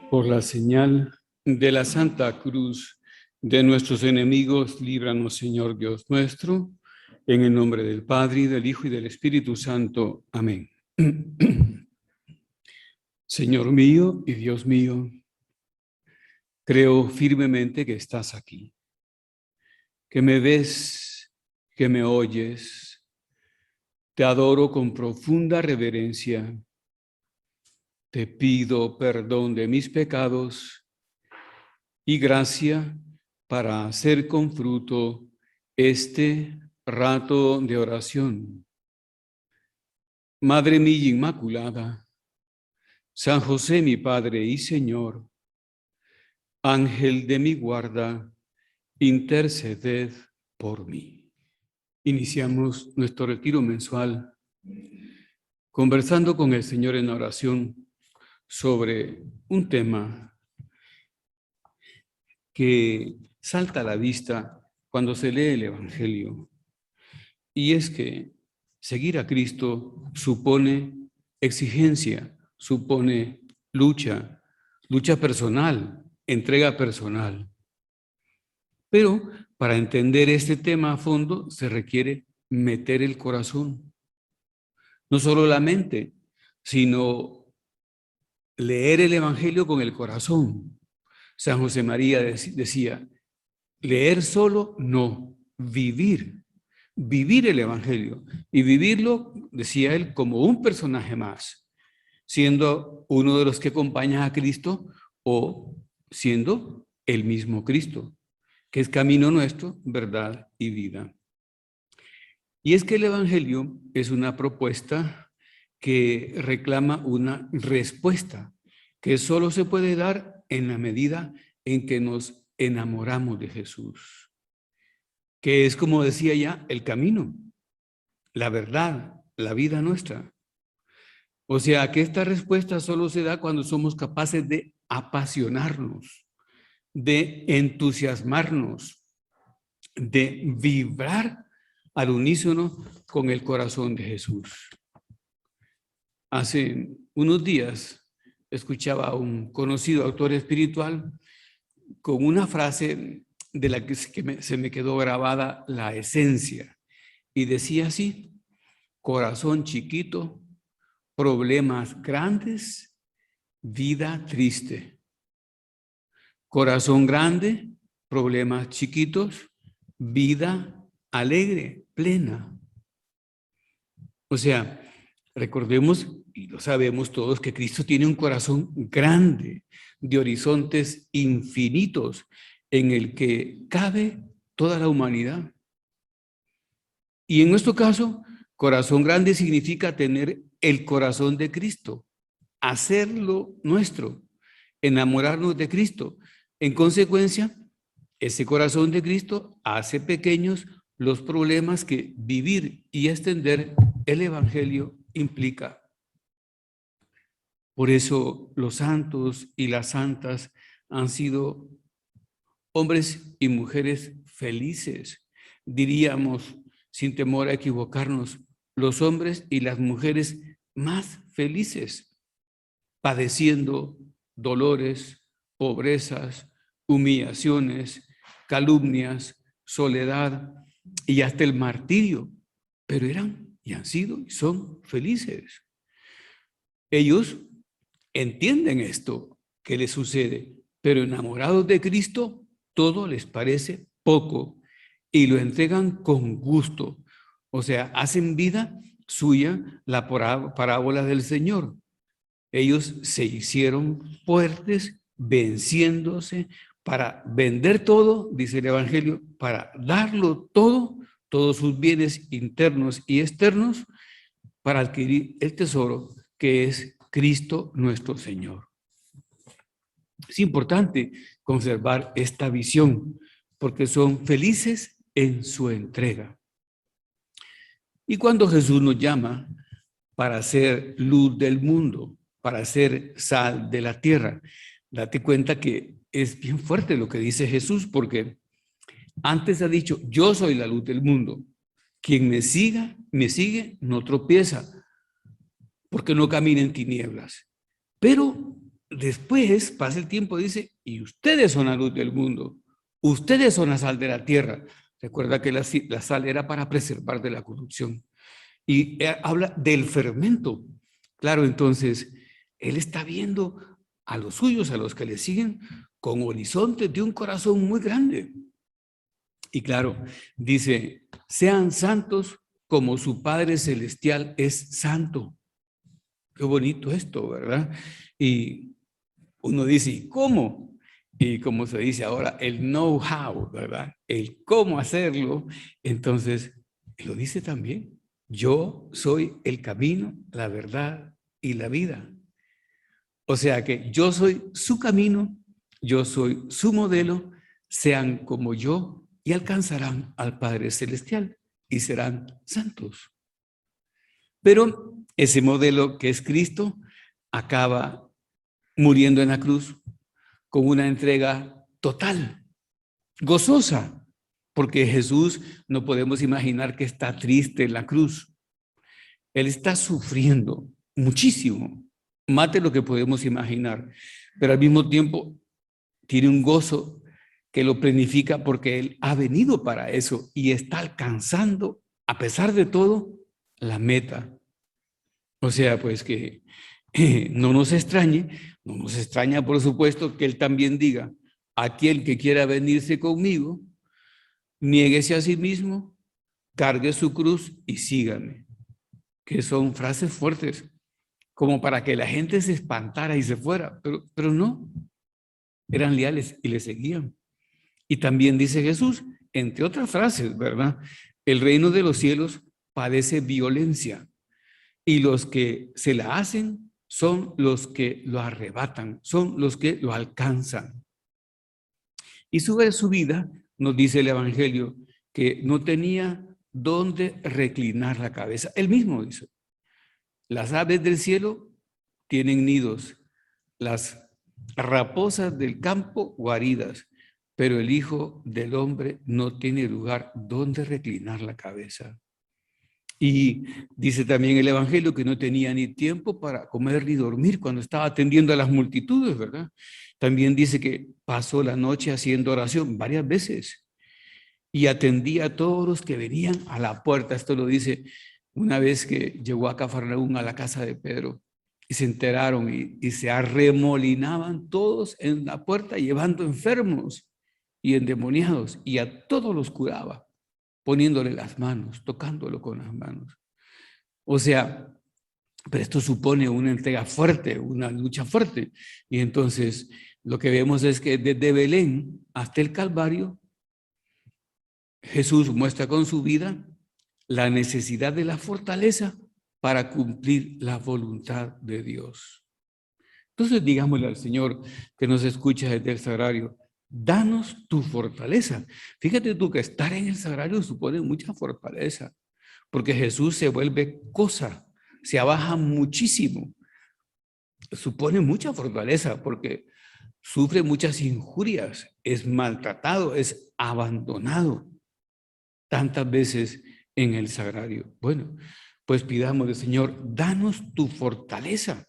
Por la señal de la Santa Cruz de nuestros enemigos, líbranos, Señor Dios nuestro, en el nombre del Padre, y del Hijo, y del Espíritu Santo. Amén. Señor mío y Dios mío, creo firmemente que estás aquí, que me ves, que me oyes. Te adoro con profunda reverencia. Te pido perdón de mis pecados y gracia para hacer con fruto este rato de oración. Madre mía Inmaculada, San José mi Padre y Señor, Ángel de mi guarda, interceded por mí. Iniciamos nuestro retiro mensual conversando con el Señor en oración sobre un tema que salta a la vista cuando se lee el Evangelio. Y es que seguir a Cristo supone exigencia, supone lucha, lucha personal, entrega personal. Pero para entender este tema a fondo se requiere meter el corazón. No solo la mente, sino leer el Evangelio con el corazón. San José María decía, leer solo no, vivir el Evangelio. Y vivirlo, decía él, como un personaje más, siendo uno de los que acompaña a Cristo o siendo el mismo Cristo, que es camino nuestro, verdad y vida. Y es que el Evangelio es una propuesta que reclama una respuesta que solo se puede dar en la medida en que nos enamoramos de Jesús, que es, como decía ya, el camino, la verdad, la vida nuestra. O sea, que esta respuesta solo se da cuando somos capaces de apasionarnos, de entusiasmarnos, de vibrar al unísono con el corazón de Jesús. Hace unos días escuchaba a un conocido autor espiritual con una frase de la que se me quedó grabada la esencia, y decía así: corazón chiquito, problemas grandes, vida triste. Corazón grande, problemas chiquitos, vida alegre, plena. O sea, recordemos, y lo sabemos todos, que Cristo tiene un corazón grande, de horizontes infinitos, en el que cabe toda la humanidad. Y en nuestro caso, corazón grande significa tener el corazón de Cristo, hacerlo nuestro, enamorarnos de Cristo. En consecuencia, ese corazón de Cristo hace pequeños los problemas que vivir y extender el Evangelio implica. Por eso los santos y las santas han sido hombres y mujeres felices. Diríamos, sin temor a equivocarnos, los hombres y las mujeres más felices, padeciendo dolores, pobrezas, humillaciones, calumnias, soledad y hasta el martirio, pero eran y han sido y son felices. Ellos entienden esto que les sucede, pero enamorados de Cristo, todo les parece poco y lo entregan con gusto. O sea, hacen vida suya la parábola del Señor. Ellos se hicieron fuertes, venciéndose para vender todo, dice el Evangelio, para darlo todo, todos sus bienes internos y externos, para adquirir el tesoro que es Cristo nuestro Señor. Es importante conservar esta visión porque son felices en su entrega. Y cuando Jesús nos llama para ser luz del mundo, para ser sal de la tierra, date cuenta que es bien fuerte lo que dice Jesús, porque antes ha dicho, yo soy la luz del mundo. Quien me sigue, no tropieza, porque no camina en tinieblas. Pero después pasa el tiempo, dice, y ustedes son la luz del mundo, ustedes son la sal de la tierra. Recuerda que la sal era para preservar de la corrupción. Y habla del fermento. Claro, entonces, él está viendo a los suyos, a los que le siguen, con horizontes de un corazón muy grande. Y claro, dice, sean santos como su Padre Celestial es santo. Qué bonito esto, ¿verdad? Y uno dice, ¿y cómo? Y como se dice ahora, el know-how, ¿verdad? El cómo hacerlo. Entonces, lo dice también. Yo soy el camino, la verdad y la vida. O sea que yo soy su camino, yo soy su modelo, sean como yo y alcanzarán al Padre Celestial y serán santos. Pero ese modelo que es Cristo acaba muriendo en la cruz con una entrega total, gozosa, porque Jesús no podemos imaginar que está triste en la cruz. Él está sufriendo muchísimo, más de lo que podemos imaginar, pero al mismo tiempo tiene un gozo que lo planifica porque Él ha venido para eso y está alcanzando, a pesar de todo, la meta. O sea, pues que no nos extrañe, no nos extraña por supuesto que Él también diga, aquel que quiera venirse conmigo, niéguese a sí mismo, cargue su cruz y sígame, que son frases fuertes, como para que la gente se espantara y se fuera, pero no, eran leales y le seguían. Y también dice Jesús, entre otras frases, ¿verdad? El reino de los cielos padece violencia y los que se la hacen son los que lo arrebatan, son los que lo alcanzan. Y sobre su vida nos dice el Evangelio que no tenía dónde reclinar la cabeza. Él mismo dice, las aves del cielo tienen nidos, las raposas del campo guaridas, pero el Hijo del Hombre no tiene lugar donde reclinar la cabeza. Y dice también el Evangelio que no tenía ni tiempo para comer ni dormir cuando estaba atendiendo a las multitudes, ¿verdad? También dice que pasó la noche haciendo oración varias veces y atendía a todos los que venían a la puerta. Esto lo dice una vez que llegó a Cafarnaúm a la casa de Pedro y se enteraron y se arremolinaban todos en la puerta llevando enfermos y endemoniados y a todos los curaba, poniéndole las manos, tocándolo con las manos. O sea, pero esto supone una entrega fuerte, una lucha fuerte. Y entonces lo que vemos es que desde Belén hasta el Calvario, Jesús muestra con su vida la necesidad de la fortaleza para cumplir la voluntad de Dios. Entonces digámosle al Señor que nos escucha desde el sagrario, danos tu fortaleza. Fíjate tú que estar en el sagrario supone mucha fortaleza, porque Jesús se vuelve cosa, se abaja muchísimo, supone mucha fortaleza, porque sufre muchas injurias, es maltratado, es abandonado tantas veces en el sagrario. Bueno, pues pidámosle, Señor, danos tu fortaleza,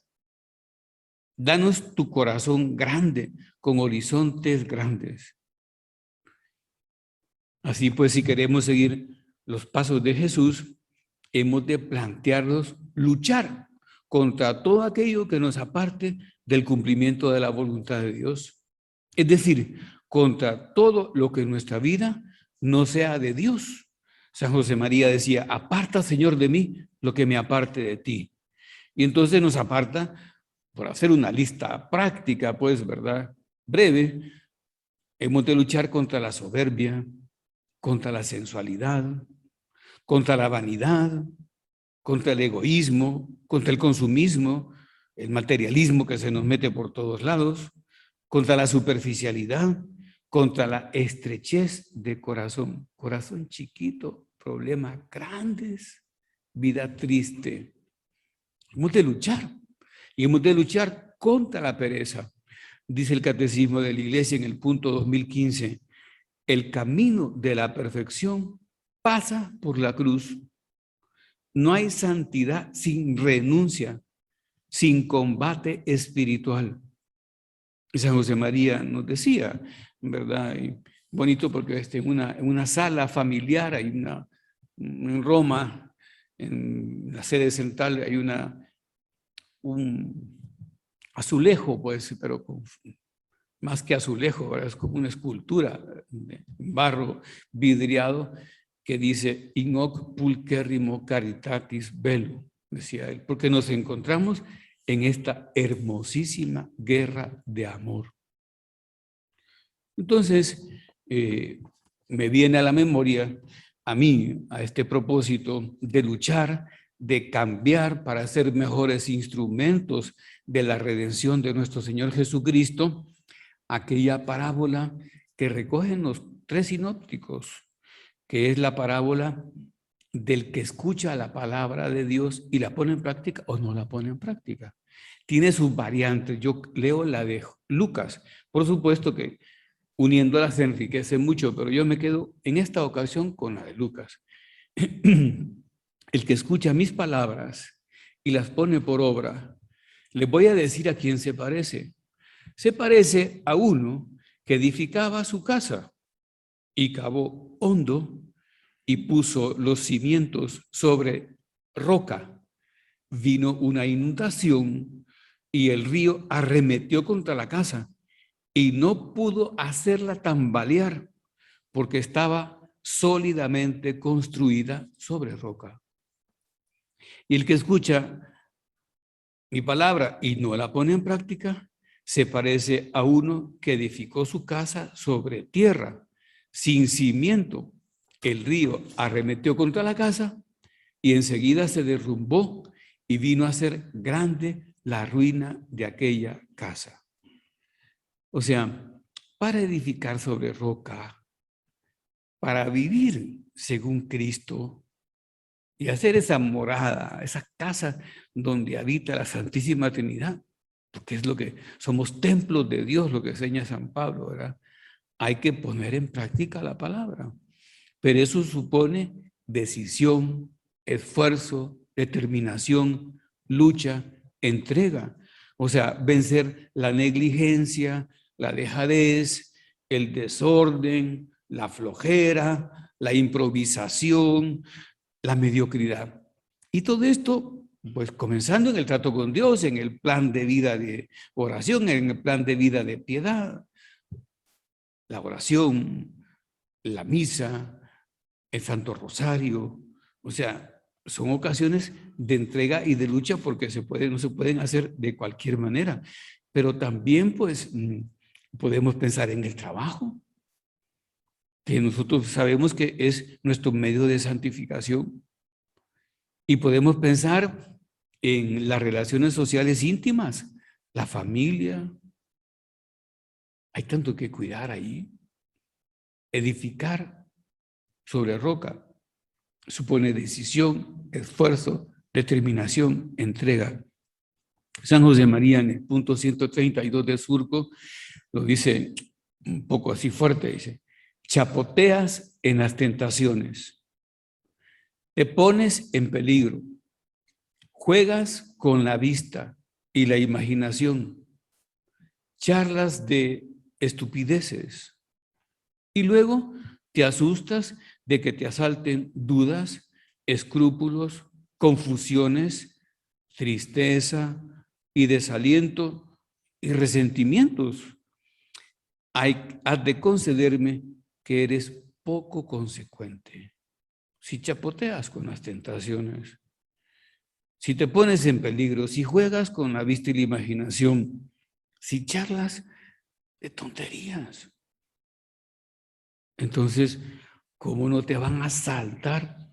danos tu corazón grande, con horizontes grandes. Así pues, si queremos seguir los pasos de Jesús, hemos de plantearnos luchar contra todo aquello que nos aparte del cumplimiento de la voluntad de Dios. Es decir, contra todo lo que en nuestra vida no sea de Dios. San José María decía, aparta, Señor, de mí lo que me aparte de ti. Y entonces nos aparta, por hacer una lista práctica, pues, ¿verdad? Breve, hemos de luchar contra la soberbia, contra la sensualidad, contra la vanidad, contra el egoísmo, contra el consumismo, el materialismo que se nos mete por todos lados, contra la superficialidad, contra la estrechez de corazón. Corazón chiquito, problemas grandes, vida triste. Hemos de luchar y hemos de luchar contra la pereza. Dice el Catecismo de la Iglesia en el punto 2015, el camino de la perfección pasa por la cruz. No hay santidad sin renuncia, sin combate espiritual. Y San José María nos decía, ¿verdad? Y bonito porque en una sala familiar, en Roma, en la sede central, hay un azulejo, pues, pero más que azulejo, ¿verdad? Es como una escultura de barro vidriado que dice in hoc pulcherrimo caritatis velo, decía él, porque nos encontramos en esta hermosísima guerra de amor. Entonces, me viene a la memoria a mí, a este propósito de luchar, de cambiar para ser mejores instrumentos de la redención de nuestro Señor Jesucristo, aquella parábola que recogen los tres sinópticos, que es la parábola del que escucha la palabra de Dios y la pone en práctica o no la pone en práctica. Tiene sus variantes. Yo leo la de Lucas. Por supuesto que uniéndolas se enriquece mucho, pero yo me quedo en esta ocasión con la de Lucas. El que escucha mis palabras y las pone por obra, les voy a decir a quién se parece. Se parece a uno que edificaba su casa y cavó hondo y puso los cimientos sobre roca. Vino una inundación y el río arremetió contra la casa y no pudo hacerla tambalear porque estaba sólidamente construida sobre roca. Y el que escucha mi palabra y no la pone en práctica, se parece a uno que edificó su casa sobre tierra, sin cimiento. El río arremetió contra la casa y enseguida se derrumbó y vino a ser grande la ruina de aquella casa. O sea, para edificar sobre roca, para vivir según Cristo y hacer esa morada, esa casa donde habita la Santísima Trinidad, porque es lo que somos templos de Dios, lo que enseña San Pablo, ¿verdad? Hay que poner en práctica la palabra, pero eso supone decisión, esfuerzo, determinación, lucha, entrega. O sea, vencer la negligencia, la dejadez, el desorden, la flojera, la improvisación, la mediocridad. Y todo esto, pues comenzando en el trato con Dios, en el plan de vida de oración, en el plan de vida de piedad, la oración, la misa, el Santo Rosario. O sea, son ocasiones de entrega y de lucha porque no se pueden hacer de cualquier manera. Pero también, pues, podemos pensar en el trabajo, que nosotros sabemos que es nuestro medio de santificación. Y podemos pensar en las relaciones sociales íntimas, la familia. Hay tanto que cuidar ahí. Edificar sobre roca supone decisión, esfuerzo, determinación, entrega. San José María en el punto 132 del Surco lo dice un poco así fuerte, dice, chapoteas en las tentaciones, te pones en peligro, juegas con la vista y la imaginación, charlas de estupideces y luego te asustas de que te asalten dudas, escrúpulos, confusiones, tristeza y desaliento y resentimientos. Has de concederme que eres poco consecuente. Si chapoteas con las tentaciones, si te pones en peligro, si juegas con la vista y la imaginación, si charlas de tonterías, entonces, ¿cómo no te van a saltar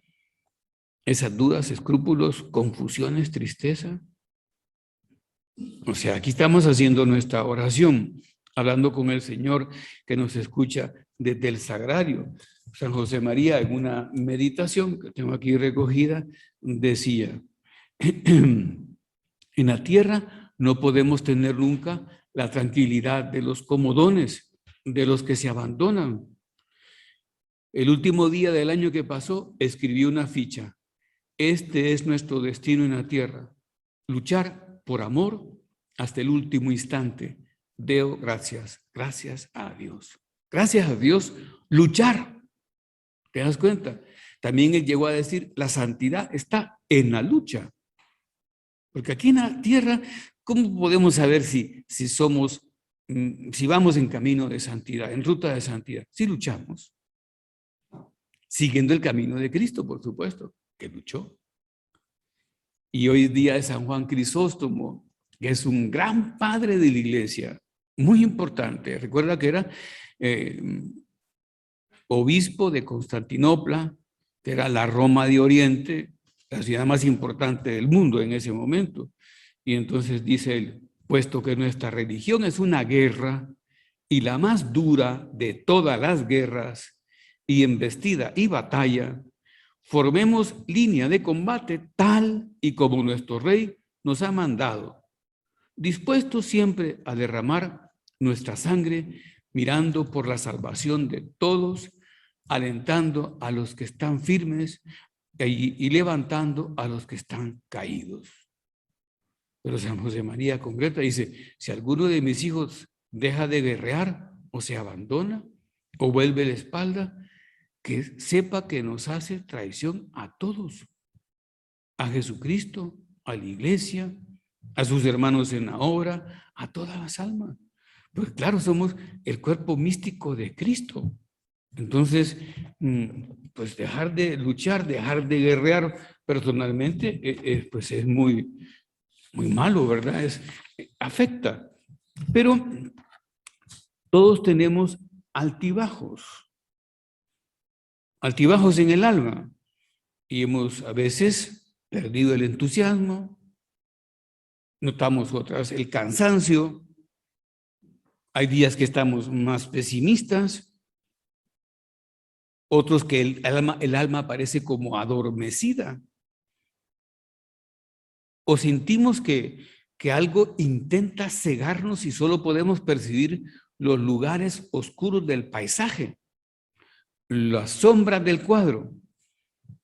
esas dudas, escrúpulos, confusiones, tristeza? O sea, aquí estamos haciendo nuestra oración, hablando con el Señor que nos escucha desde el sagrario. San José María, en una meditación que tengo aquí recogida, decía, en la tierra no podemos tener nunca la tranquilidad de los comodones, de los que se abandonan. El último día del año que pasó, escribí una ficha. Este es nuestro destino en la tierra. Luchar por amor hasta el último instante. Deo gracias. Gracias a Dios. Gracias a Dios, luchar. ¿Te das cuenta? También él llegó a decir, la santidad está en la lucha. Porque aquí en la tierra, ¿cómo podemos saber si somos, si vamos en camino de santidad, en ruta de santidad? Si luchamos. Siguiendo el camino de Cristo, por supuesto, que luchó. Y hoy día es San Juan Crisóstomo, que es un gran padre de la iglesia, muy importante. Recuerda que era obispo de Constantinopla, que era la Roma de Oriente, la ciudad más importante del mundo en ese momento. Y entonces dice él, puesto que nuestra religión es una guerra y la más dura de todas las guerras, y embestida y batalla, formemos línea de combate tal y como nuestro rey nos ha mandado, dispuestos siempre a derramar nuestra sangre, mirando por la salvación de todos, alentando a los que están firmes y levantando a los que están caídos. Pero San José María concreta, dice, si alguno de mis hijos deja de guerrear o se abandona o vuelve la espalda, que sepa que nos hace traición a todos, a Jesucristo, a la iglesia, a sus hermanos en la obra, a todas las almas. Pues claro, somos el cuerpo místico de Cristo. Entonces, pues dejar de luchar, dejar de guerrear personalmente, pues es muy malo, ¿verdad? Afecta. Pero todos tenemos altibajos en el alma, y hemos a veces perdido el entusiasmo, notamos otras el cansancio, hay días que estamos más pesimistas, otros que el alma parece como adormecida, o sentimos que algo intenta cegarnos y solo podemos percibir los lugares oscuros del paisaje, las sombras del cuadro.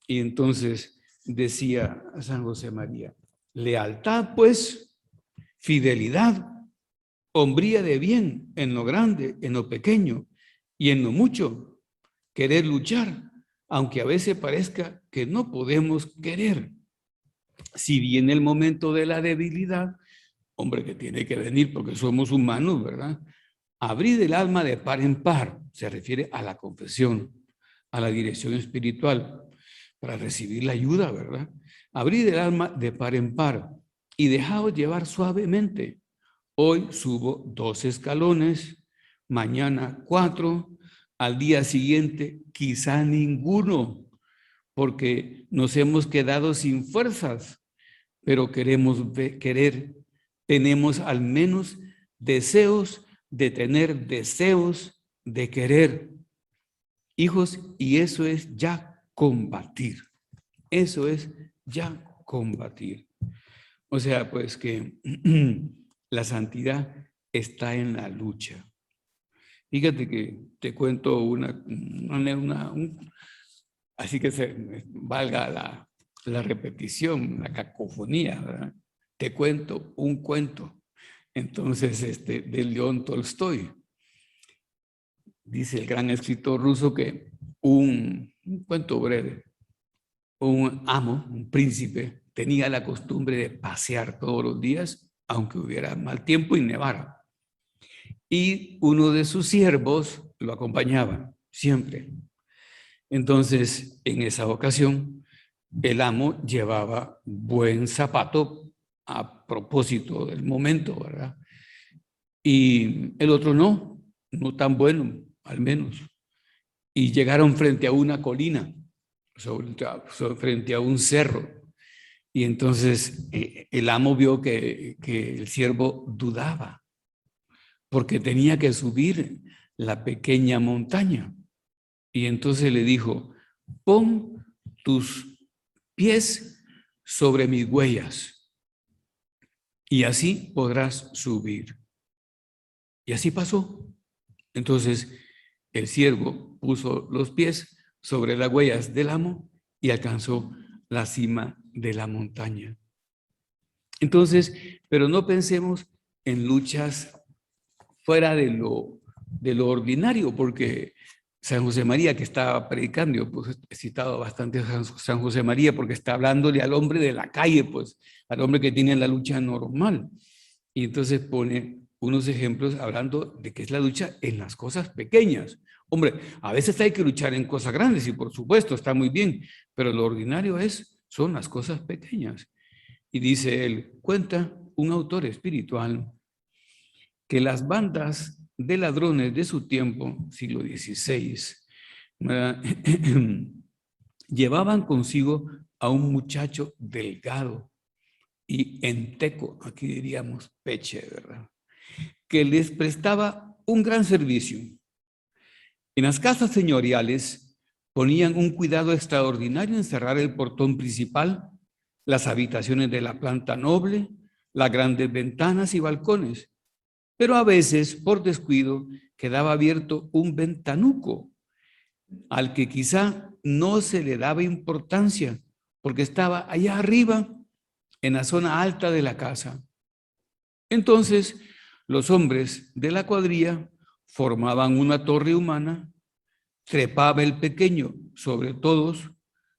Y entonces decía San José María, lealtad pues, fidelidad, hombría de bien en lo grande, en lo pequeño y en lo mucho, querer luchar, aunque a veces parezca que no podemos querer. Si viene el momento de la debilidad, hombre, que tiene que venir porque somos humanos, ¿verdad? Abrir el alma de par en par, se refiere a la confesión, a la dirección espiritual, para recibir la ayuda, ¿verdad? Abrir el alma de par en par y dejaos llevar suavemente. Hoy subo 2 escalones, mañana 4, al día siguiente quizá ninguno, porque nos hemos quedado sin fuerzas, pero tenemos al menos deseos de tener deseos de querer. Hijos, y eso es ya combatir. Eso es ya combatir. O sea, pues que la santidad está en la lucha. Fíjate que te cuento así que valga la repetición, la cacofonía, ¿verdad? Te cuento un cuento. Entonces, de León Tolstoy. Dice el gran escritor ruso que un cuento breve, un amo, un príncipe, tenía la costumbre de pasear todos los días, aunque hubiera mal tiempo y nevara. Y uno de sus siervos lo acompañaba siempre. Entonces, en esa ocasión, el amo llevaba buen zapato a propósito del momento, ¿verdad? Y el otro no tan bueno, al menos. Y llegaron frente a una colina, frente a un cerro. Y entonces el amo vio que el siervo dudaba, porque tenía que subir la pequeña montaña. Y entonces le dijo, pon tus pies sobre mis huellas y así podrás subir. Y así pasó. Entonces el siervo puso los pies sobre las huellas del amo y alcanzó la cima de la montaña. Entonces, pero no pensemos en luchas fuera de lo ordinario, porque San José María, que estaba predicando, pues he citado bastante a San José María porque está hablándole al hombre de la calle, pues al hombre que tiene la lucha normal. Y entonces pone unos ejemplos hablando de que es la lucha en las cosas pequeñas. Hombre, a veces hay que luchar en cosas grandes y por supuesto está muy bien, pero lo ordinario son las cosas pequeñas. Y dice él, cuenta un autor espiritual que las bandas de ladrones de su tiempo, siglo XVI, llevaban consigo a un muchacho delgado y enteco, aquí diríamos peche, ¿verdad? Que les prestaba un gran servicio. En las casas señoriales ponían un cuidado extraordinario en cerrar el portón principal, las habitaciones de la planta noble, las grandes ventanas y balcones, pero a veces, por descuido, quedaba abierto un ventanuco al que quizá no se le daba importancia porque estaba allá arriba en la zona alta de la casa. Entonces, los hombres de la cuadrilla formaban una torre humana, trepaba el pequeño sobre todos,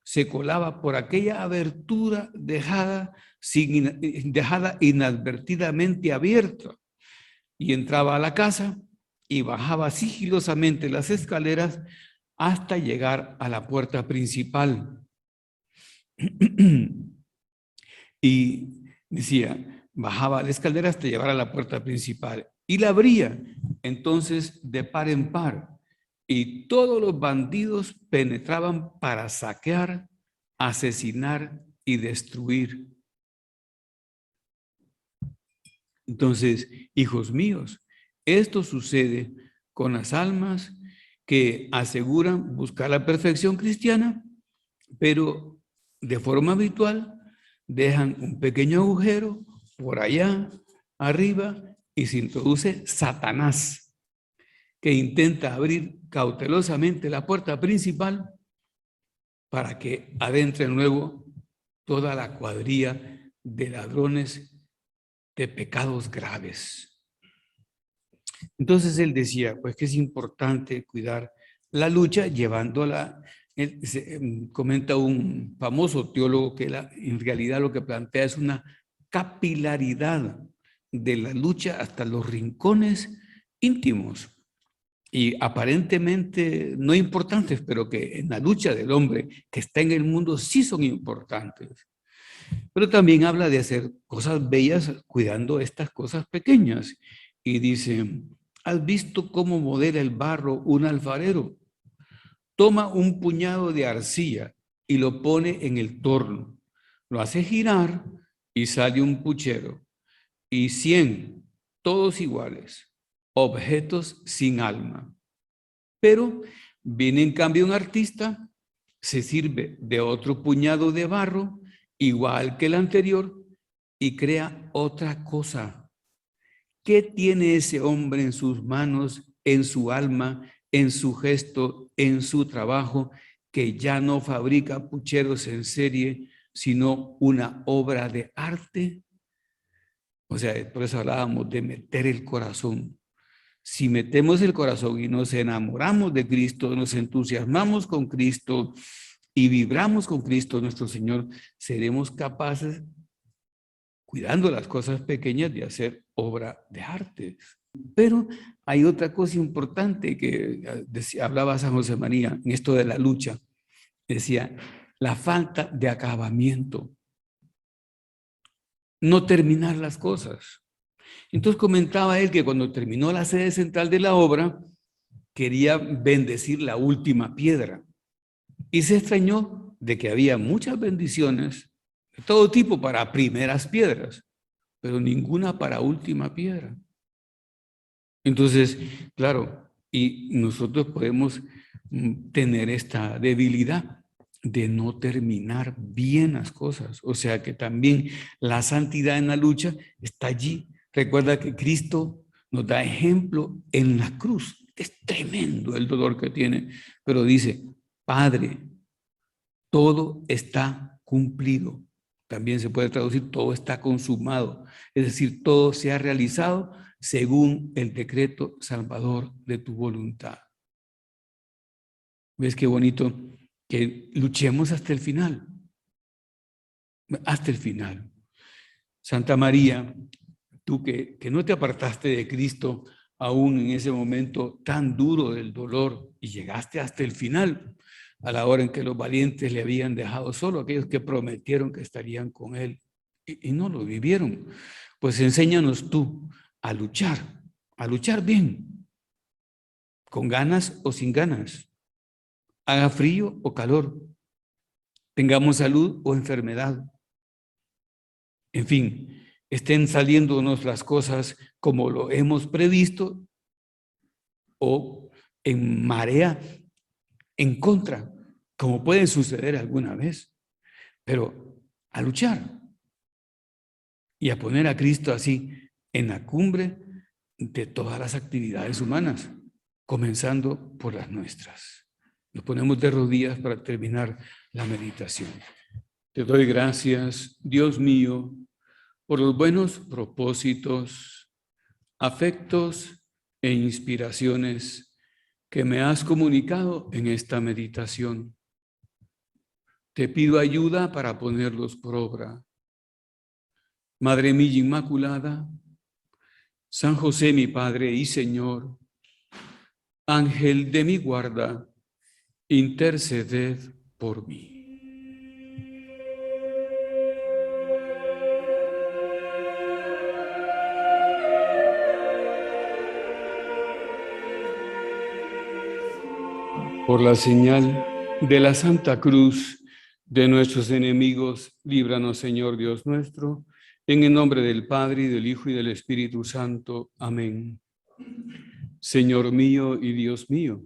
se colaba por aquella abertura dejada inadvertidamente abierta y entraba a la casa y bajaba sigilosamente las escaleras hasta llegar a la puerta principal. Y decía, bajaba la escalera hasta llegar a la puerta principal y la abría entonces de par en par y todos los bandidos penetraban para saquear, asesinar y destruir. Entonces, hijos míos, esto sucede con las almas que aseguran buscar la perfección cristiana, pero de forma habitual dejan un pequeño agujero por allá arriba y se introduce Satanás, que intenta abrir cautelosamente la puerta principal para que adentre luego toda la cuadrilla de ladrones de pecados graves. Entonces él decía, pues que es importante cuidar la lucha llevándola. Comenta un famoso teólogo que en realidad lo que plantea es una capilaridad de la lucha hasta los rincones íntimos y aparentemente no importantes, pero que en la lucha del hombre que está en el mundo sí son importantes. Pero también habla de hacer cosas bellas cuidando estas cosas pequeñas. Y dice, ¿has visto cómo modela el barro un alfarero? Toma un puñado de arcilla y lo pone en el torno. Lo hace girar y sale un puchero. Y 100, todos iguales, objetos sin alma. Pero viene en cambio un artista, se sirve de otro puñado de barro, igual que el anterior, y crea otra cosa. ¿Qué tiene ese hombre en sus manos, en su alma, en su gesto, en su trabajo, que ya no fabrica pucheros en serie, sino una obra de arte? O sea, por eso hablábamos de meter el corazón. Si metemos el corazón y nos enamoramos de Cristo, nos entusiasmamos con Cristo y vibramos con Cristo nuestro Señor, seremos capaces, cuidando las cosas pequeñas, de hacer obra de arte. Pero hay otra cosa importante que hablaba San José María en esto de la lucha. Decía, la falta de acabamiento. No terminar las cosas. Entonces comentaba él que cuando terminó la sede central de la obra, quería bendecir la última piedra. Y se extrañó de que había muchas bendiciones de todo tipo para primeras piedras, pero ninguna para última piedra. Entonces, claro, y nosotros podemos tener esta debilidad de no terminar bien las cosas. O sea que también la santidad en la lucha está allí. Recuerda que Cristo nos da ejemplo en la cruz. Es tremendo el dolor que tiene, pero dice, Padre, todo está cumplido. También se puede traducir, todo está consumado. Es decir, todo se ha realizado según el decreto salvador de tu voluntad. ¿Ves qué bonito? Que luchemos hasta el final. Hasta el final. Santa María, tú que no te apartaste de Cristo aún en ese momento tan duro del dolor y llegaste hasta el final, a la hora en que los valientes le habían dejado solo, aquellos que prometieron que estarían con él y no lo vivieron. Pues enséñanos tú a luchar bien, con ganas o sin ganas, haga frío o calor, tengamos salud o enfermedad. En fin, estén saliéndonos las cosas como lo hemos previsto o en marea en contra, como puede suceder alguna vez, pero a luchar y a poner a Cristo así en la cumbre de todas las actividades humanas, comenzando por las nuestras. Nos ponemos de rodillas para terminar la meditación. Te doy gracias, Dios mío, por los buenos propósitos, afectos e inspiraciones que me has comunicado en esta meditación. Te pido ayuda para ponerlos por obra. Madre mía Inmaculada, San José mi Padre y Señor, Ángel de mi guarda, interceded por mí. Por la señal de la Santa Cruz de nuestros enemigos, líbranos, Señor Dios nuestro, en el nombre del Padre, y del Hijo, y del Espíritu Santo. Amén. Señor mío y Dios mío,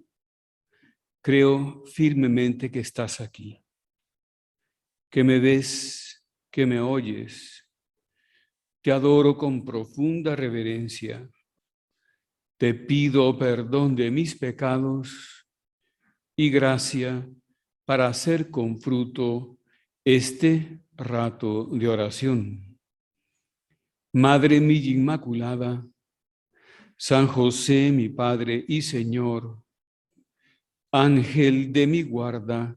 creo firmemente que estás aquí, que me ves, que me oyes. Te adoro con profunda reverencia. Te pido perdón de mis pecados y gracia para hacer con fruto este rato de oración. Madre mía Inmaculada, San José, mi Padre y Señor, Ángel de mi guarda,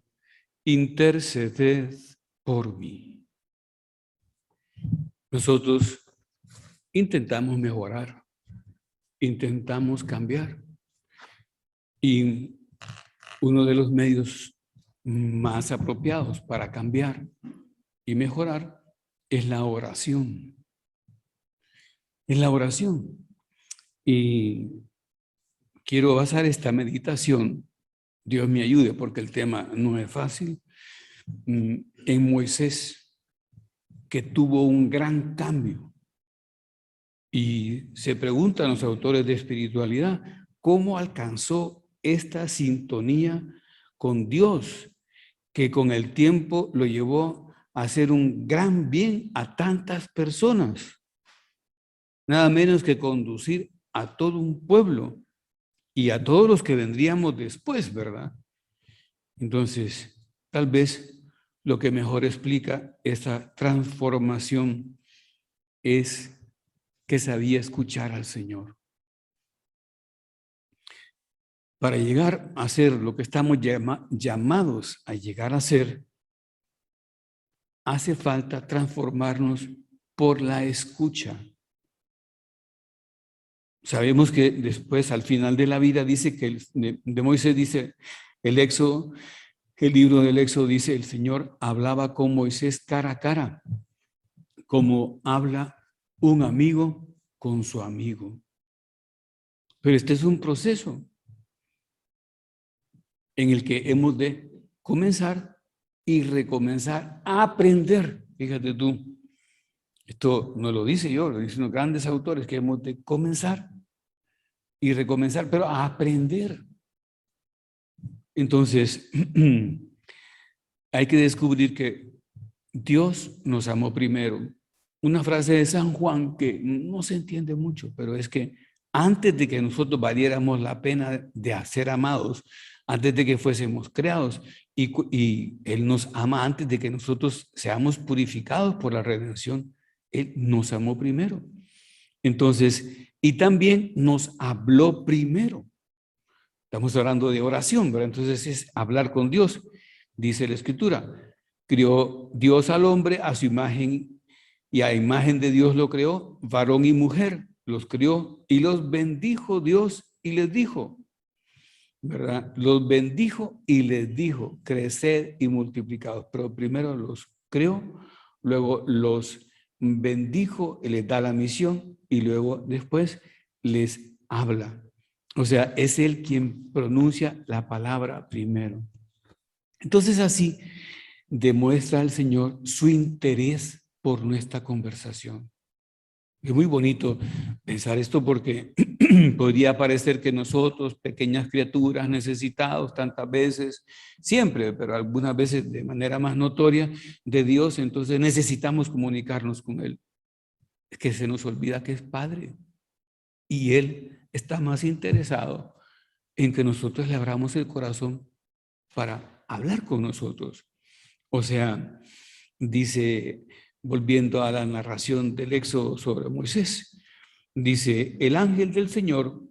interceded por mí. Nosotros intentamos mejorar, intentamos cambiar. Y uno de los medios más apropiados para cambiar y mejorar es la oración. Es la oración. Y quiero basar esta meditación, Dios me ayude porque el tema no es fácil, en Moisés, que tuvo un gran cambio. Y se preguntan los autores de espiritualidad, ¿cómo alcanzó esta sintonía con Dios, que con el tiempo lo llevó a hacer un gran bien a tantas personas? Nada menos que conducir a todo un pueblo y a todos los que vendríamos después, ¿verdad? Entonces, tal vez lo que mejor explica esa transformación es que sabía escuchar al Señor. Para llegar a ser lo que estamos llamados a llegar a ser, hace falta transformarnos por la escucha. Sabemos que después, al final de la vida, dice que de Moisés dice el Éxodo, el libro del Éxodo dice, el Señor hablaba con Moisés cara a cara, como habla un amigo con su amigo. Pero este es un proceso en el que hemos de comenzar y recomenzar a aprender. Fíjate tú, esto no lo dice yo, lo dicen los grandes autores, que hemos de comenzar y recomenzar, pero a aprender. Entonces, hay que descubrir que Dios nos amó primero. Una frase de San Juan que no se entiende mucho, pero es que antes de que nosotros valiéramos la pena de ser amados, antes de que fuésemos creados. Y Él nos ama antes de que nosotros seamos purificados por la redención. Él nos amó primero. Entonces, y también nos habló primero. Estamos hablando de oración, ¿verdad? Entonces es hablar con Dios. Dice la Escritura, crió Dios al hombre a su imagen y a imagen de Dios lo creó, varón y mujer los crió y los bendijo Dios y les dijo, ¿verdad? Los bendijo y les dijo, creced y multiplicados. Pero primero los creó, luego los bendijo y les da la misión y luego después les habla. O sea, es Él quien pronuncia la palabra primero. Entonces así demuestra al Señor su interés por nuestra conversación. Es muy bonito pensar esto porque podría parecer que nosotros, pequeñas criaturas, necesitados tantas veces, siempre, pero algunas veces de manera más notoria, de Dios, entonces necesitamos comunicarnos con Él. Es que se nos olvida que es Padre y Él está más interesado en que nosotros le abramos el corazón para hablar con nosotros. O sea, dice, volviendo a la narración del Éxodo sobre Moisés, dice, el ángel del Señor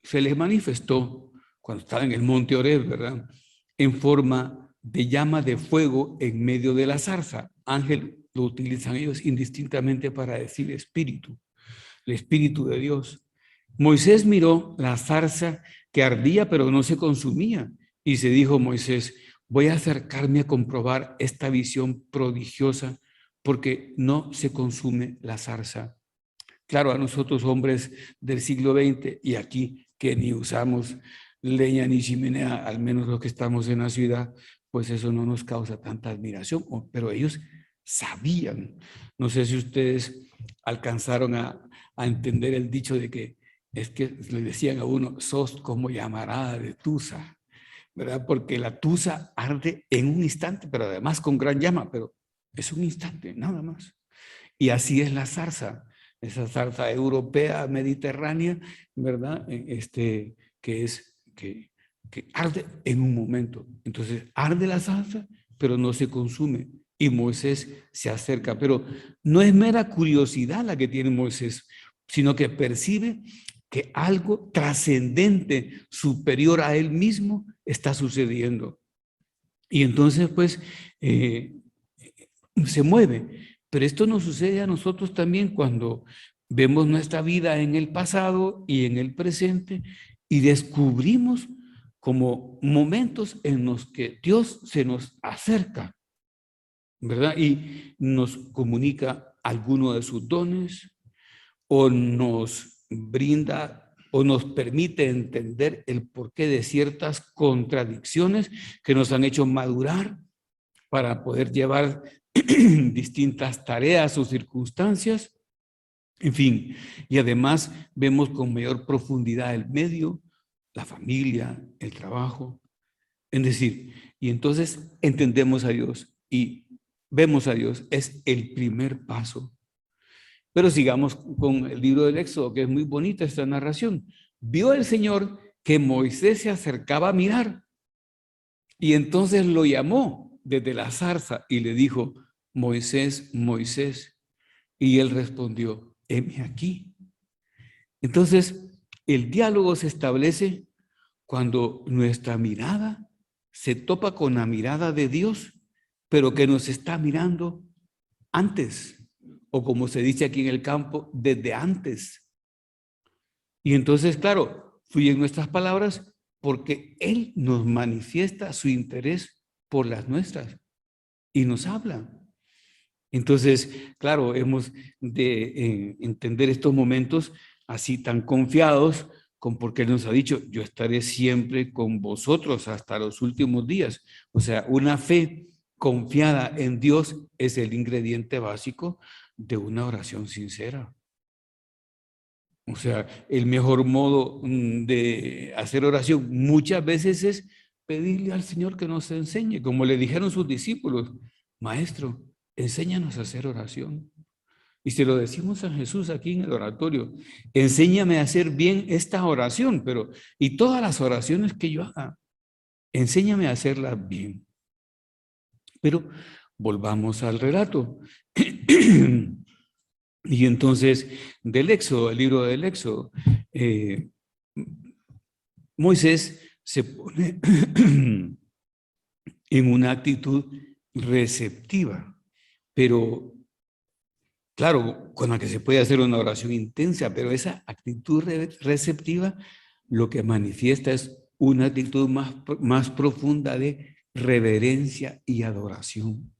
se les manifestó cuando estaba en el monte Oreb, ¿verdad? En forma de llama de fuego en medio de la zarza. Ángel lo utilizan ellos indistintamente para decir espíritu, el espíritu de Dios. Moisés miró la zarza que ardía pero no se consumía y se dijo Moisés, voy a acercarme a comprobar esta visión prodigiosa porque no se consume la zarza. Claro, a nosotros hombres del siglo XX y aquí que ni usamos leña ni chimenea, al menos los que estamos en la ciudad, pues eso no nos causa tanta admiración, pero ellos sabían. No sé si ustedes alcanzaron a entender el dicho de que es que le decían a uno, sos como llamarada de tusa, ¿verdad? Porque la tusa arde en un instante, pero además con gran llama, pero es un instante, nada más. Y así es la zarza, esa zarza europea, mediterránea, ¿verdad? Que arde en un momento. Entonces, arde la zarza, pero no se consume. Y Moisés se acerca, pero no es mera curiosidad la que tiene Moisés, sino que percibe que algo trascendente, superior a él mismo, está sucediendo. Y entonces, pues, se mueve. Pero esto nos sucede a nosotros también cuando vemos nuestra vida en el pasado y en el presente y descubrimos como momentos en los que Dios se nos acerca, ¿verdad? Y nos comunica alguno de sus dones o nos brinda o nos permite entender el porqué de ciertas contradicciones que nos han hecho madurar para poder llevar distintas tareas o circunstancias, en fin, y además vemos con mayor profundidad el medio, la familia, el trabajo, es decir, y entonces entendemos a Dios y vemos a Dios, es el primer paso. Pero sigamos con el libro del Éxodo, que es muy bonita esta narración. Vio el Señor que Moisés se acercaba a mirar y entonces lo llamó desde la zarza y le dijo, Moisés, Moisés. Y él respondió, heme aquí. Entonces, el diálogo se establece cuando nuestra mirada se topa con la mirada de Dios, pero que nos está mirando antes, o como se dice aquí en el campo, desde antes. Y entonces, claro, fluyen nuestras palabras porque Él nos manifiesta su interés por las nuestras y nos habla. Entonces, claro, hemos de entender estos momentos así tan confiados, con porque Él nos ha dicho, yo estaré siempre con vosotros hasta los últimos días. O sea, una fe confiada en Dios es el ingrediente básico de una oración sincera. O sea, el mejor modo de hacer oración muchas veces es pedirle al Señor que nos enseñe, como le dijeron sus discípulos, Maestro, enséñanos a hacer oración. Y se lo decimos a Jesús aquí en el oratorio. Enséñame a hacer bien esta oración, y todas las oraciones que yo haga, enséñame a hacerlas bien. Pero volvamos al relato. Y entonces, del Éxodo, el libro del Éxodo, Moisés se pone en una actitud receptiva, pero claro, con la que se puede hacer una oración intensa, pero esa actitud receptiva lo que manifiesta es una actitud más profunda de reverencia y adoración,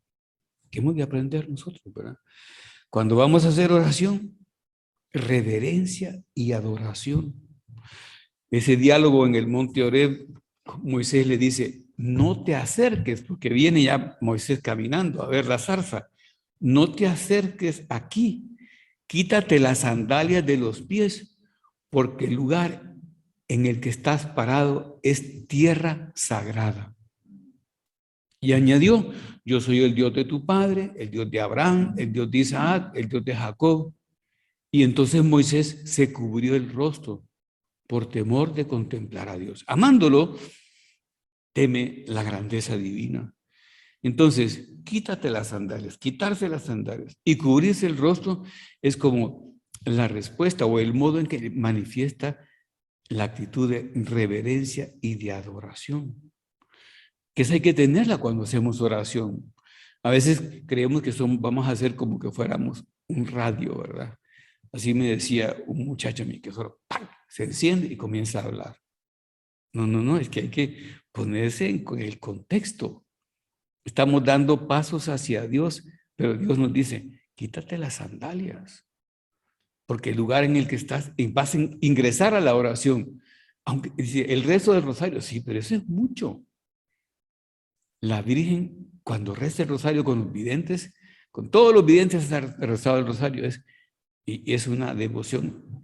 que hemos de aprender nosotros, ¿verdad? Cuando vamos a hacer oración, reverencia y adoración. Ese diálogo en el monte Oreb, Moisés le dice, no te acerques, porque viene ya Moisés caminando a ver la zarza, no te acerques aquí, quítate las sandalias de los pies, porque el lugar en el que estás parado es tierra sagrada. Y añadió, yo soy el Dios de tu padre, el Dios de Abraham, el Dios de Isaac, el Dios de Jacob. Y entonces Moisés se cubrió el rostro por temor de contemplar a Dios. Amándolo, teme la grandeza divina. Entonces, quítate las sandalias, quitarse las sandalias y cubrirse el rostro es como la respuesta o el modo en que manifiesta la actitud de reverencia y de adoración, que esa hay que tenerla cuando hacemos oración. A veces creemos que vamos a hacer como que fuéramos un radio, ¿verdad? Así me decía un muchacho a mí que solo ¡pam!, se enciende y comienza a hablar. No, es que hay que ponerse en el contexto. Estamos dando pasos hacia Dios, pero Dios nos dice, quítate las sandalias, porque el lugar en el que estás, vas a ingresar a la oración. Aunque dice, el rezo del rosario, sí, pero eso es mucho. La Virgen, cuando reza el rosario con los videntes, con todos los videntes ha rezado el rosario, y es una devoción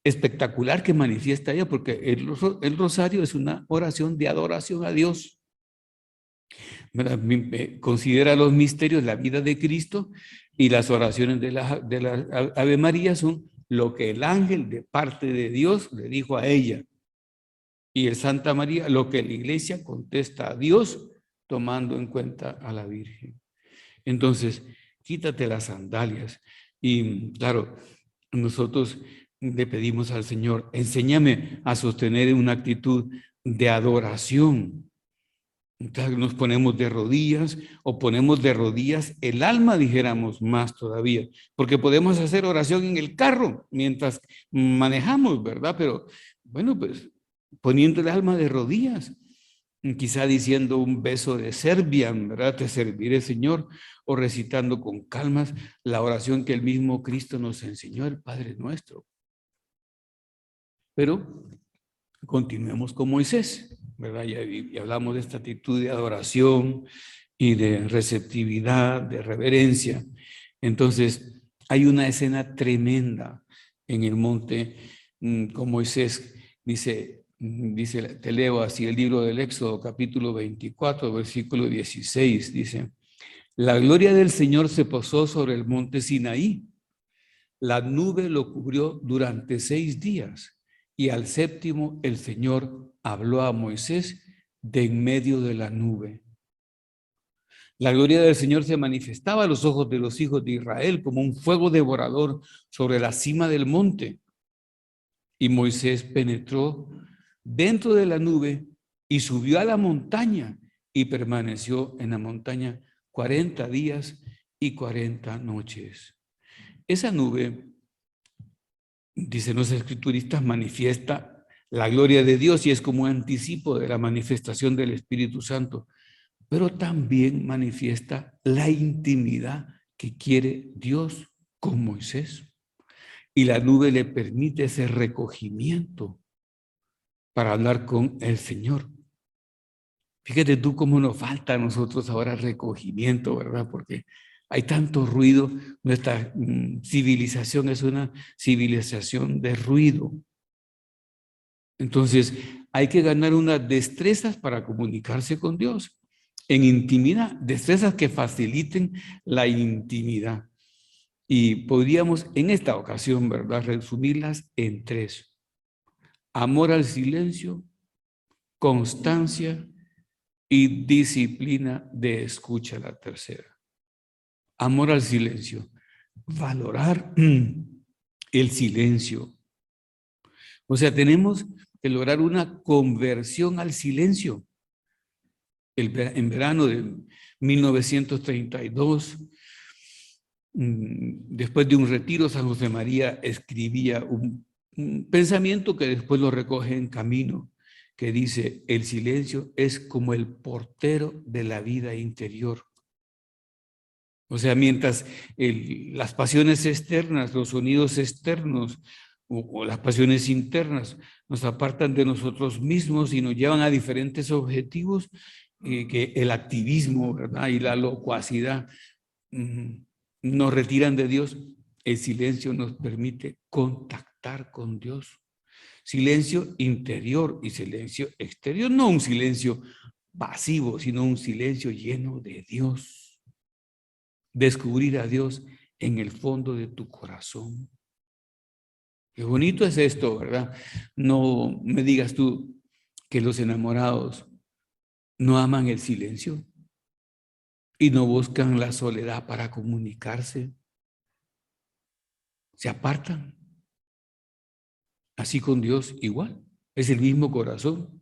espectacular que manifiesta ella, porque el rosario es una oración de adoración a Dios. Considera los misterios, la vida de Cristo, y las oraciones de la Ave María son lo que el ángel de parte de Dios le dijo a ella. Y el Santa María, lo que la Iglesia contesta a Dios tomando en cuenta a la Virgen. Entonces, quítate las sandalias. Y claro, nosotros le pedimos al Señor, enséñame a sostener una actitud de adoración. Entonces nos ponemos de rodillas o ponemos de rodillas el alma, dijéramos más todavía, porque podemos hacer oración en el carro mientras manejamos, ¿verdad? Pero bueno, pues poniendo el alma de rodillas, quizá diciendo un beso de Serbia, ¿verdad? Te serviré, Señor, o recitando con calmas la oración que el mismo Cristo nos enseñó, el Padre Nuestro. Pero continuemos con Moisés, ¿verdad? Y hablamos de esta actitud de adoración y de receptividad, de reverencia. Entonces, hay una escena tremenda en el monte con Moisés. Dice, te leo así el libro del Éxodo, capítulo 24, versículo 16, dice, la gloria del Señor se posó sobre el monte Sinaí. La nube lo cubrió durante 6 días y al séptimo el Señor habló a Moisés de en medio de la nube. La gloria del Señor se manifestaba a los ojos de los hijos de Israel como un fuego devorador sobre la cima del monte. Y Moisés penetró dentro de la nube y subió a la montaña y permaneció en la montaña 40 días y 40 noches. Esa nube, dicen los escrituristas, manifiesta la gloria de Dios y es como un anticipo de la manifestación del Espíritu Santo, pero también manifiesta la intimidad que quiere Dios con Moisés. Y la nube le permite ese recogimiento para hablar con el Señor. Fíjate tú cómo nos falta a nosotros ahora recogimiento, ¿verdad? Porque hay tanto ruido. Nuestra civilización es una civilización de ruido. Entonces, hay que ganar unas destrezas para comunicarse con Dios en intimidad, destrezas que faciliten la intimidad. Y podríamos en esta ocasión, ¿verdad?, resumirlas en tres: amor al silencio, constancia y disciplina de escucha, la tercera. Amor al silencio, valorar el silencio. O sea, tenemos que lograr una conversión al silencio. En verano de 1932, después de un retiro, San José María escribía un pensamiento que después lo recoge en Camino, que dice: el silencio es como el portero de la vida interior. O sea, mientras las pasiones externas, los sonidos externos o las pasiones internas nos apartan de nosotros mismos y nos llevan a diferentes objetivos, que el activismo, ¿verdad?, y la locuacidad nos retiran de Dios, el silencio nos permite contactar con Dios. Silencio interior y silencio exterior, no un silencio pasivo, sino un silencio lleno de Dios. Descubrir a Dios en el fondo de tu corazón. Qué bonito es esto, ¿verdad? No me digas tú que los enamorados no aman el silencio y no buscan la soledad para comunicarse. Se apartan. Así con Dios igual. Es el mismo corazón.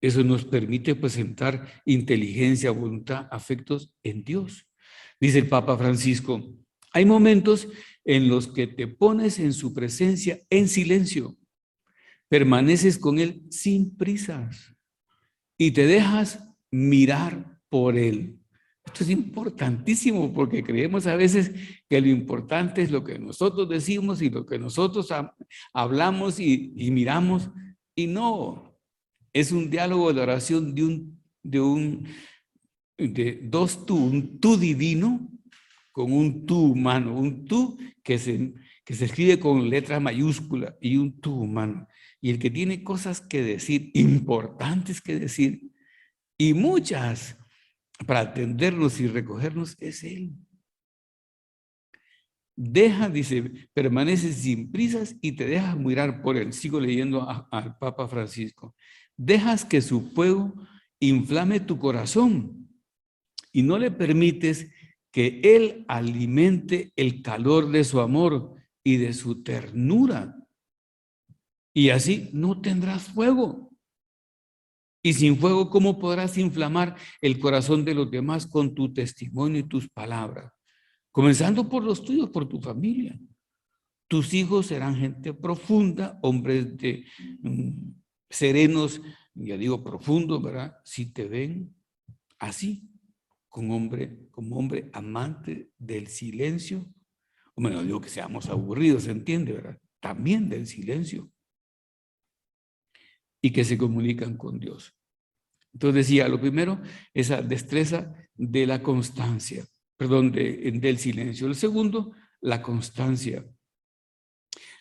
Eso nos permite presentar inteligencia, voluntad, afectos en Dios. Dice el Papa Francisco: hay momentos en los que te pones en su presencia en silencio, permaneces con Él sin prisas y te dejas mirar por Él. Esto es importantísimo porque creemos a veces que lo importante es lo que nosotros decimos y lo que nosotros hablamos y miramos, y no. Es un diálogo de oración de dos tú, un tú divino con un tú humano, un tú que se escribe con letra mayúscula y un tú humano. Y el que tiene cosas que decir, importantes que decir, y muchas para atendernos y recogernos, es Él. Dice, permaneces sin prisas y te dejas mirar por Él. Sigo leyendo al Papa Francisco. Dejas que su fuego inflame tu corazón y no le permites que Él alimente el calor de su amor y de su ternura. Y así no tendrás fuego. Y sin fuego, ¿cómo podrás inflamar el corazón de los demás con tu testimonio y tus palabras? Comenzando por los tuyos, por tu familia. Tus hijos serán gente profunda, hombres serenos, ya digo profundos, ¿verdad? Si te ven así, como hombre amante del silencio. Bueno, digo que seamos aburridos, ¿se entiende, verdad? También del silencio. Y que se comunican con Dios. Entonces decía, lo primero, esa destreza de la constancia, perdón, del silencio. El segundo, la constancia.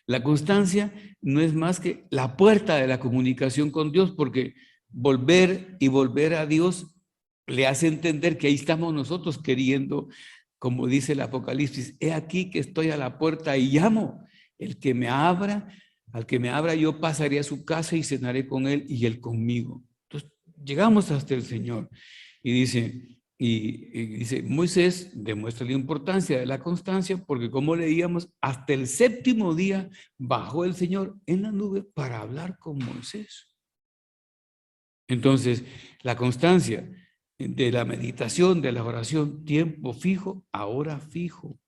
La constancia no es más que la puerta de la comunicación con Dios, porque volver y volver a Dios le hace entender que ahí estamos nosotros queriendo, como dice el Apocalipsis: he aquí que estoy a la puerta y llamo. El que me abra, al que me abra, yo pasaré a su casa y cenaré con él y él conmigo. Entonces, llegamos hasta el Señor y dice, Moisés demuestra la importancia de la constancia porque, como leíamos, hasta el séptimo día bajó el Señor en la nube para hablar con Moisés. Entonces, la constancia de la meditación, de la oración, tiempo fijo, ahora fijo.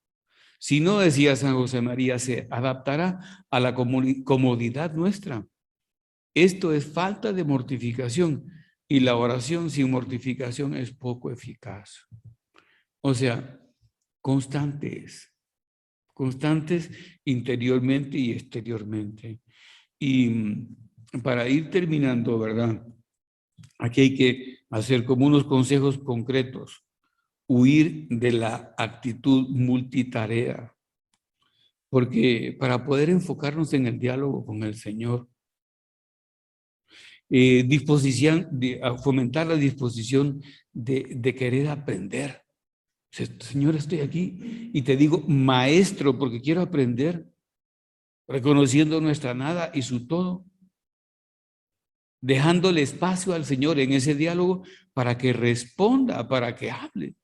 Si no, decía San José María, se adaptará a la comodidad nuestra. Esto es falta de mortificación, y la oración sin mortificación es poco eficaz. O sea, constantes interiormente y exteriormente. Y para ir terminando, ¿verdad? Aquí hay que hacer como unos consejos concretos. Huir de la actitud multitarea, porque para poder enfocarnos en el diálogo con el Señor, a fomentar la disposición de querer aprender. Señor, estoy aquí y te digo, maestro, porque quiero aprender, reconociendo nuestra nada y su todo, dejándole espacio al Señor en ese diálogo para que responda, para que hable.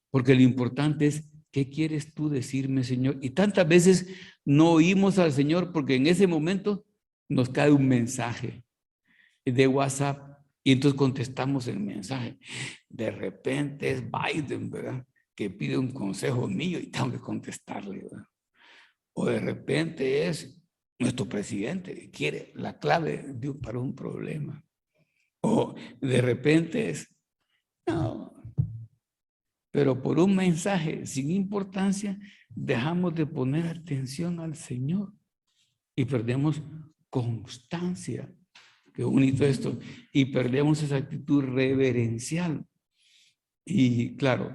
Porque lo importante es, ¿qué quieres tú decirme, Señor? Y tantas veces no oímos al Señor porque en ese momento nos cae un mensaje de WhatsApp y entonces contestamos el mensaje. De repente es Biden, ¿verdad? Que pide un consejo mío y tengo que contestarle, ¿verdad? O de repente es nuestro presidente que quiere la clave para un problema. O de repente es, no, pero por un mensaje sin importancia dejamos de poner atención al Señor y perdemos constancia. Qué bonito esto. Y perdemos esa actitud reverencial. Y claro,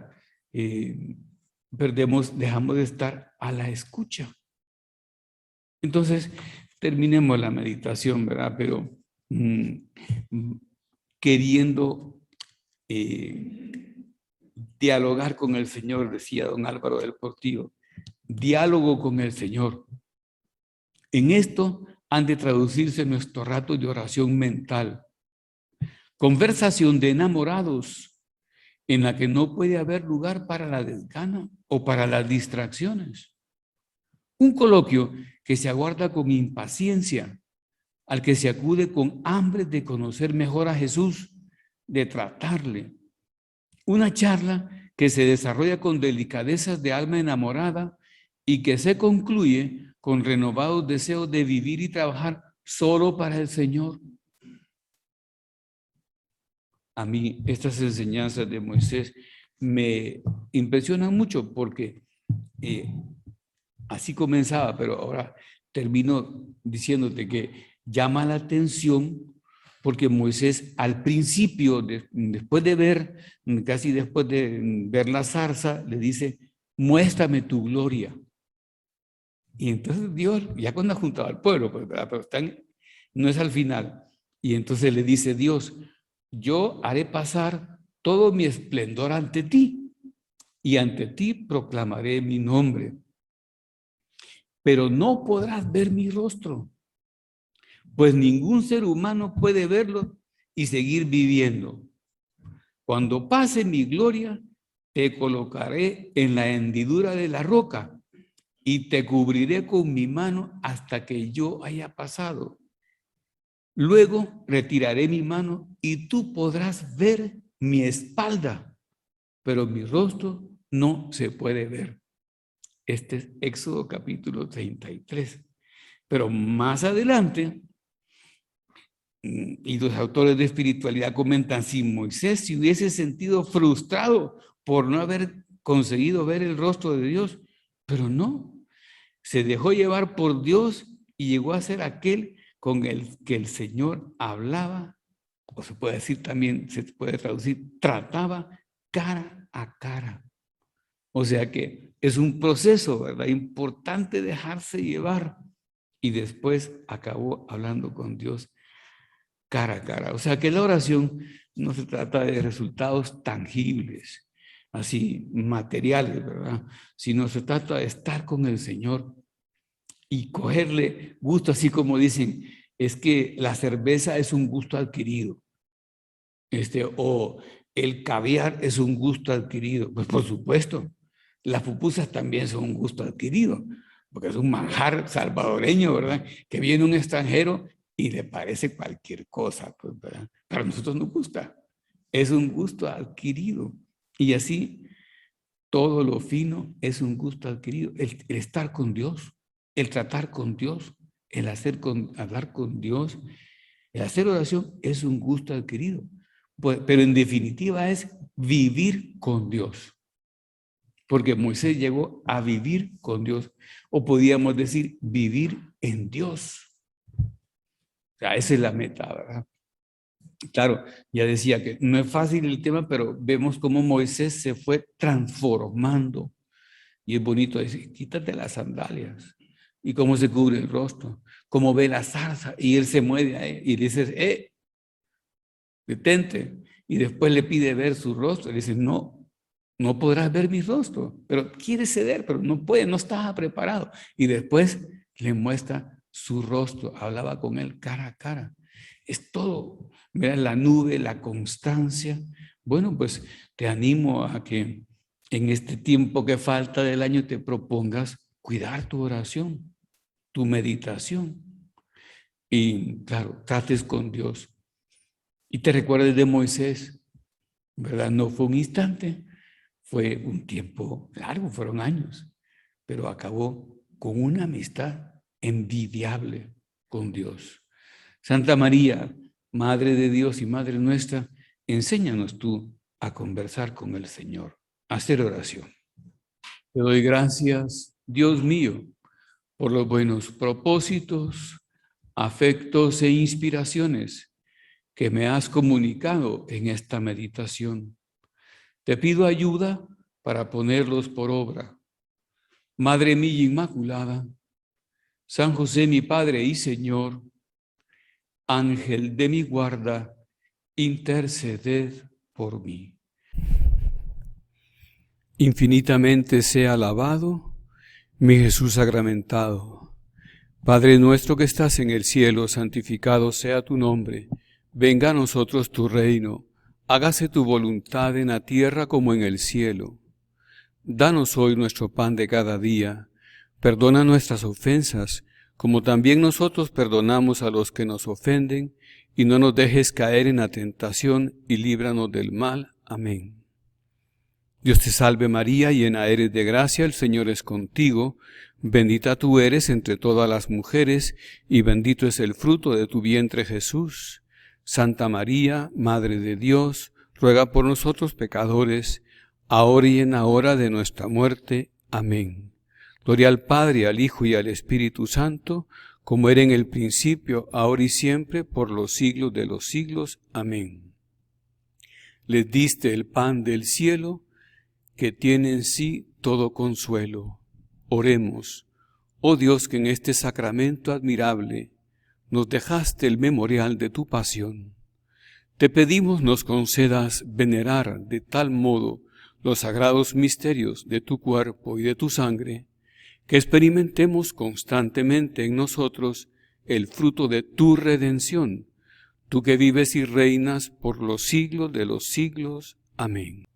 dejamos de estar a la escucha. Entonces, terminemos la meditación, ¿verdad? Pero queriendo dialogar con el Señor, decía don Álvaro del Portillo, diálogo con el Señor. En esto han de traducirse nuestros ratos de oración mental. Conversación de enamorados en la que no puede haber lugar para la desgana o para las distracciones. Un coloquio que se aguarda con impaciencia, al que se acude con hambre de conocer mejor a Jesús, de tratarle. Una charla que se desarrolla con delicadezas de alma enamorada y que se concluye con renovados deseos de vivir y trabajar solo para el Señor. A mí estas enseñanzas de Moisés me impresionan mucho porque así comenzaba, pero ahora termino diciéndote que llama la atención porque Moisés al principio, después de ver, casi después de ver la zarza, le dice, muéstrame tu gloria. Y entonces Dios, ya cuando ha juntado al pueblo, pues, pero no es al final. Y entonces le dice Dios, yo haré pasar todo mi esplendor ante ti y ante ti proclamaré mi nombre. Pero no podrás ver mi rostro, pues ningún ser humano puede verlo y seguir viviendo. Cuando pase mi gloria, te colocaré en la hendidura de la roca y te cubriré con mi mano hasta que yo haya pasado. Luego retiraré mi mano y tú podrás ver mi espalda, pero mi rostro no se puede ver. Este es Éxodo capítulo 33. Pero más adelante, y los autores de espiritualidad comentan, si Moisés se hubiese sentido frustrado por no haber conseguido ver el rostro de Dios, pero no, se dejó llevar por Dios y llegó a ser aquel con el que el Señor hablaba, o se puede decir también, se puede traducir, trataba cara a cara. O sea que es un proceso, ¿verdad? Importante dejarse llevar. Y después acabó hablando con Dios cara a cara. O sea que la oración no se trata de resultados tangibles, así materiales, ¿verdad? Sino se trata de estar con el Señor y cogerle gusto, así como dicen, es que la cerveza es un gusto adquirido, o el caviar es un gusto adquirido. Pues por supuesto, las pupusas también son un gusto adquirido, porque es un manjar salvadoreño, ¿verdad? Que viene un extranjero y le parece cualquier cosa, pues, ¿verdad? Para nosotros nos gusta, es un gusto adquirido. Y así, todo lo fino es un gusto adquirido. El estar con Dios, el tratar con Dios, el hablar con Dios, el hacer oración es un gusto adquirido. Pues, pero en definitiva es vivir con Dios. Porque Moisés llegó a vivir con Dios. O podríamos decir, vivir en Dios. O sea, esa es la meta, ¿verdad? Claro, ya decía que no es fácil el tema, pero vemos cómo Moisés se fue transformando. Y es bonito decir, quítate las sandalias. Y cómo se cubre el rostro, cómo ve la zarza. Y él se mueve a él y dice, detente. Y después le pide ver su rostro. Y dice, no, no podrás ver mi rostro, pero quiere ceder, pero no puede, no estaba preparado. Y después le muestra su rostro, hablaba con él cara a cara. Es todo, mira, la nube, la constancia. Bueno, pues te animo a que en este tiempo que falta del año te propongas cuidar tu oración, tu meditación. Y claro, trates con Dios. Y te recuerdes de Moisés, ¿verdad? No fue un instante, fue un tiempo largo, fueron años, pero acabó con una amistad envidiable con Dios. Santa María, Madre de Dios y Madre nuestra, enséñanos tú a conversar con el Señor, a hacer oración. Te doy gracias, Dios mío, por los buenos propósitos, afectos e inspiraciones que me has comunicado en esta meditación. Te pido ayuda para ponerlos por obra. Madre mía Inmaculada, San José mi Padre y Señor, Ángel de mi guarda, interceded por mí. Infinitamente sea alabado mi Jesús sacramentado. Padre nuestro que estás en el cielo, santificado sea tu nombre. Venga a nosotros tu reino. Hágase tu voluntad en la tierra como en el cielo. Danos hoy nuestro pan de cada día. Perdona nuestras ofensas, como también nosotros perdonamos a los que nos ofenden, y no nos dejes caer en la tentación, y líbranos del mal. Amén. Dios te salve María, llena eres de gracia, el Señor es contigo. Bendita tú eres entre todas las mujeres, y bendito es el fruto de tu vientre Jesús. Santa María, Madre de Dios, ruega por nosotros pecadores, ahora y en la hora de nuestra muerte. Amén. Gloria al Padre, al Hijo y al Espíritu Santo, como era en el principio, ahora y siempre, por los siglos de los siglos. Amén. Les diste el pan del cielo, que tiene en sí todo consuelo. Oremos. Oh Dios, que en este sacramento admirable nos dejaste el memorial de tu pasión. Te pedimos nos concedas venerar de tal modo los sagrados misterios de tu cuerpo y de tu sangre, que experimentemos constantemente en nosotros el fruto de tu redención, tú que vives y reinas por los siglos de los siglos. Amén.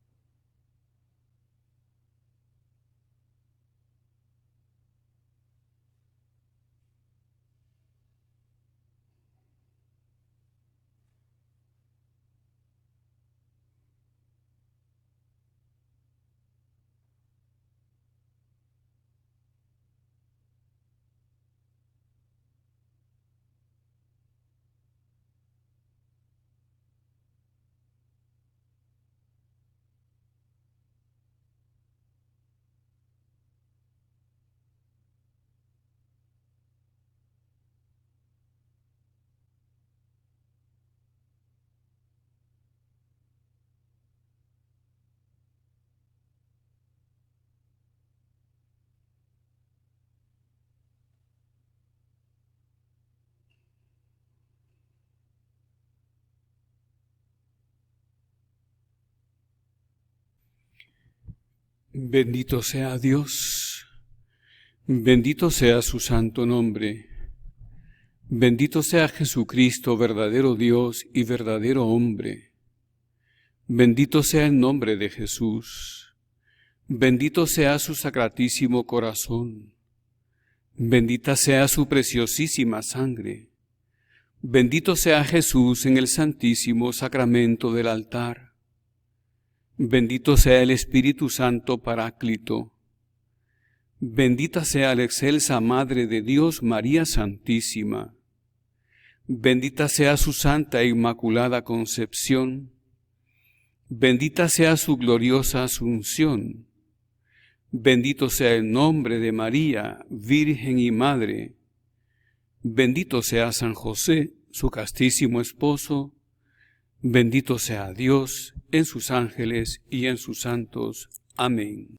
Bendito sea Dios, bendito sea su santo nombre, bendito sea Jesucristo, verdadero Dios y verdadero hombre, bendito sea el nombre de Jesús, bendito sea su sacratísimo corazón, bendita sea su preciosísima sangre, bendito sea Jesús en el santísimo sacramento del altar, bendito sea el Espíritu Santo Paráclito. Bendita sea la excelsa Madre de Dios, María Santísima. Bendita sea su santa e inmaculada concepción. Bendita sea su gloriosa asunción. Bendito sea el nombre de María, Virgen y Madre. Bendito sea San José, su castísimo esposo. Bendito sea Dios en sus ángeles y en sus santos. Amén.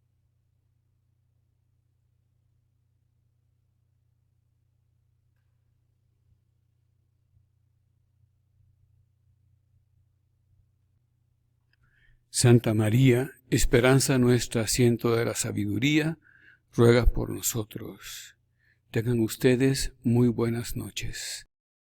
Santa María, esperanza nuestra, asiento de la sabiduría, ruega por nosotros. Tengan ustedes muy buenas noches.